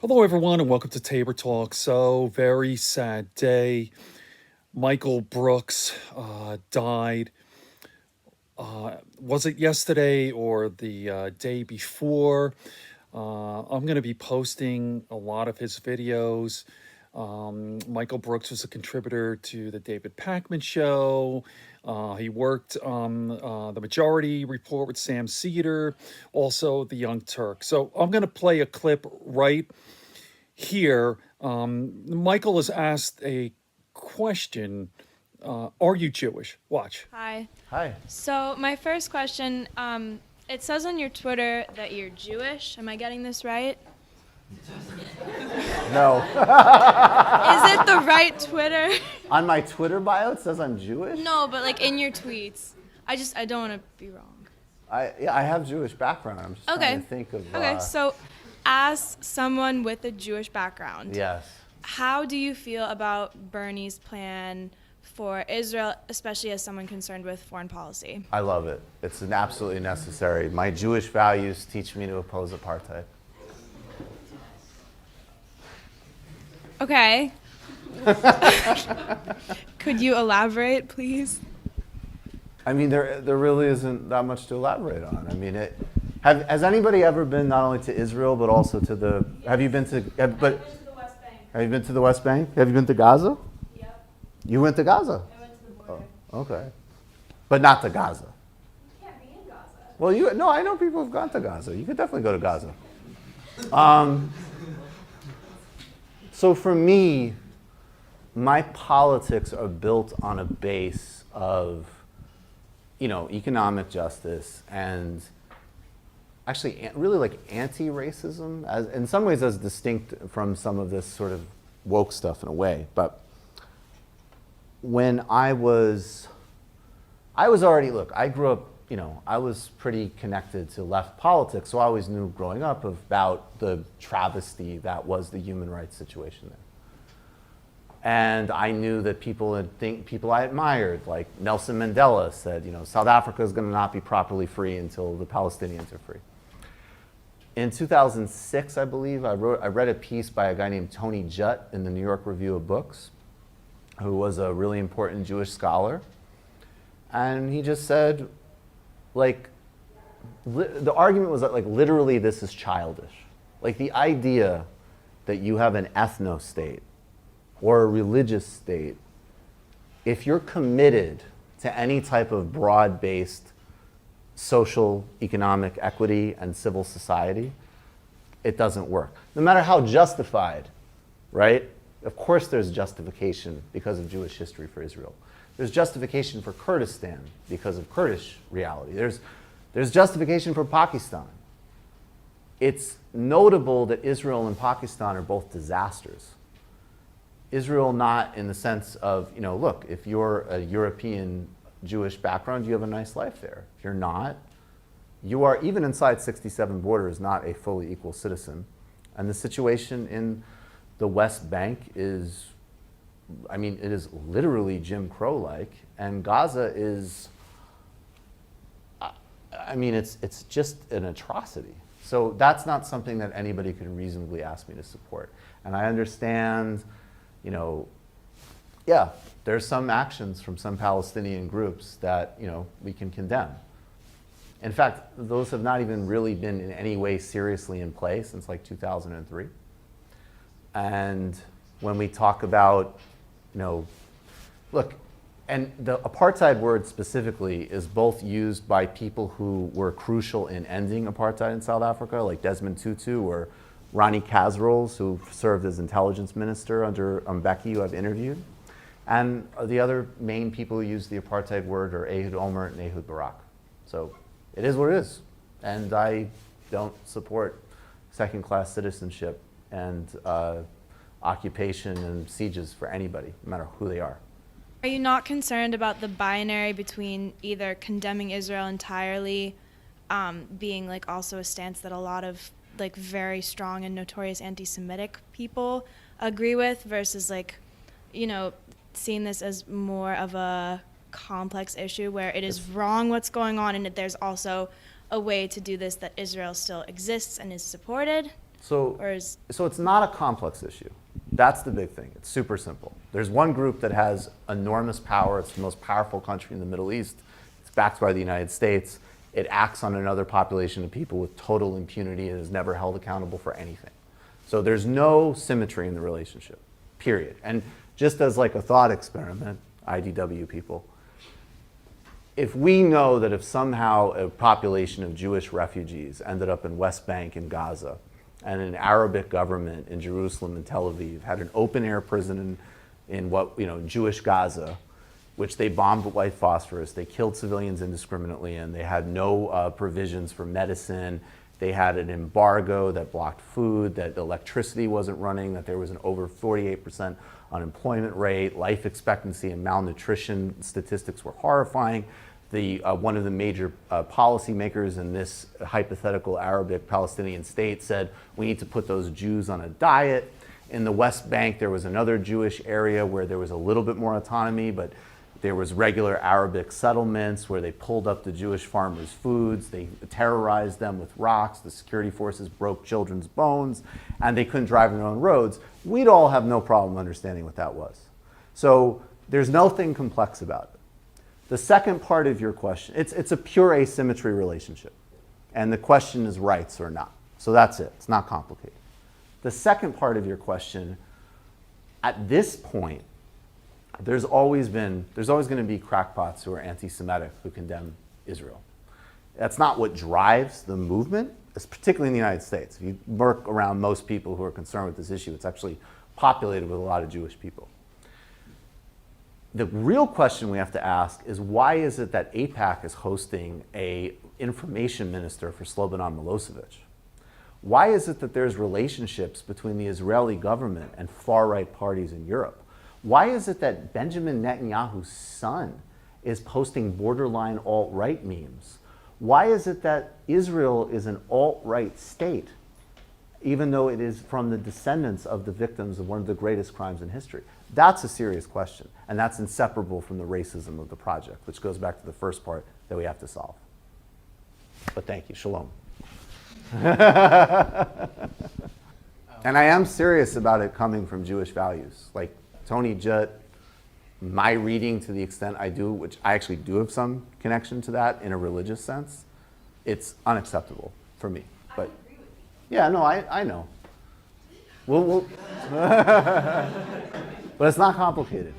Hello, everyone, and welcome to Tabor Talk. So, very sad day. Michael Brooks died. Was it yesterday or the day before? I'm going to be posting a lot of his videos. Michael Brooks was a contributor to the David Pakman Show. He worked on the Majority Report with Sam Seder, also the Young Turk. So I'm going to play a clip right here. Michael has asked a question. Are you Jewish? Watch. Hi. Hi. So my first question, it says on your Twitter that you're Jewish. Am I getting this right? No. Is it the right Twitter? On my Twitter bio, it says I'm Jewish. No, but like in your tweets. I don't want to be wrong. I have Jewish background. I'm just trying to think of. Okay, so as someone with a Jewish background, Yes. how do you feel about Bernie's plan for Israel, especially as someone concerned with foreign policy? I love it. It's an absolutely necessary. My Jewish values teach me to oppose apartheid. Okay. Could you elaborate, please? I mean, there really isn't that much to elaborate on. I mean, has anybody ever been not only to Israel but also to the? Have you been to? Have you been to the West Bank? Have you been to Gaza? Yep. You went to Gaza. I went to the border. Oh, okay, but not to Gaza. You can't be in Gaza. Well, I know people who've gone to Gaza. You could definitely go to Gaza. So for me, my politics are built on a base of, economic justice and actually really like anti-racism, as in some ways as distinct from some of this sort of woke stuff in a way. But when I was already, look, I grew up, I was pretty connected to left politics, so I always knew growing up about the travesty that was the human rights situation there. And I knew that people I admired, like Nelson Mandela said, South Africa is going to not be properly free until the Palestinians are free. In 2006, I believe, I read a piece by a guy named Tony Judt in the New York Review of Books, who was a really important Jewish scholar. And he just said, the argument was that, literally this is childish. Like, the idea that you have an ethno-state or a religious state, if you're committed to any type of broad-based social, economic equity and civil society, it doesn't work. No matter how justified, right? Of course there's justification because of Jewish history for Israel. There's justification for Kurdistan because of Kurdish reality. There's justification for Pakistan. It's notable that Israel and Pakistan are both disasters. Israel not in the sense of, look, if you're a European Jewish background, you have a nice life there. If you're not, you are, even inside 67 borders, not a fully equal citizen. And the situation in the West Bank is, it is literally Jim Crow-like, and Gaza is, it's just an atrocity. So that's not something that anybody could reasonably ask me to support. And I understand, there's some actions from some Palestinian groups that, we can condemn. In fact, those have not even really been in any way seriously in play since 2003. And when we talk about, look, and the apartheid word specifically is both used by people who were crucial in ending apartheid in South Africa, like Desmond Tutu or Ronnie Kasrils, who served as intelligence minister under Mbeki, who I've interviewed. And the other main people who use the apartheid word are Ehud Olmert and Ehud Barak. So it is what it is. And I don't support second-class citizenship and occupation and sieges for anybody, no matter who they are. Are you not concerned about the binary between either condemning Israel entirely, being also a stance that a lot of very strong and notorious anti-Semitic people agree with, versus seeing this as more of a complex issue where it is wrong what's going on and that there's also a way to do this that Israel still exists and is supported? So, Or is so it's not a complex issue. That's the big thing. It's super simple. There's one group that has enormous power. It's the most powerful country in the Middle East. It's backed by the United States. It acts on another population of people with total impunity and is never held accountable for anything. So there's no symmetry in the relationship, period. And just as like a thought experiment, IDW people, if we know that if somehow a population of Jewish refugees ended up in West Bank and Gaza, and an Arabic government in Jerusalem and Tel Aviv had an open air prison in what, Jewish Gaza, which they bombed with white phosphorus. They killed civilians indiscriminately, and they had no provisions for medicine. They had an embargo that blocked food, that electricity wasn't running, that there was an over 48% unemployment rate. Life expectancy and malnutrition statistics were horrifying. One of the major policymakers in this hypothetical Arabic Palestinian state said, we need to put those Jews on a diet. In the West Bank, there was another Jewish area where there was a little bit more autonomy, but there was regular Arabic settlements where they pulled up the Jewish farmers' foods. They terrorized them with rocks. The security forces broke children's bones, and they couldn't drive their own roads. We'd all have no problem understanding what that was. So there's nothing complex about it. The second part of your question, it's a pure asymmetry relationship. And the question is rights or not. So that's it. It's not complicated. The second part of your question, at this point, there's always going to be crackpots who are anti-Semitic who condemn Israel. That's not what drives the movement, particularly in the United States. If you work around most people who are concerned with this issue, it's actually populated with a lot of Jewish people. The real question we have to ask is, why is it that AIPAC is hosting an information minister for Slobodan Milosevic? Why is it that there's relationships between the Israeli government and far-right parties in Europe? Why is it that Benjamin Netanyahu's son is posting borderline alt-right memes? Why is it that Israel is an alt-right state, even though it is from the descendants of the victims of one of the greatest crimes in history? That's a serious question, and that's inseparable from the racism of the project, which goes back to the first part that we have to solve. But thank you. Shalom. And I am serious about it coming from Jewish values. Like Tony Judd, my reading, to the extent I do, which I actually do have some connection to that in a religious sense, it's unacceptable for me. But yeah, no, I know. We'll but it's not complicated.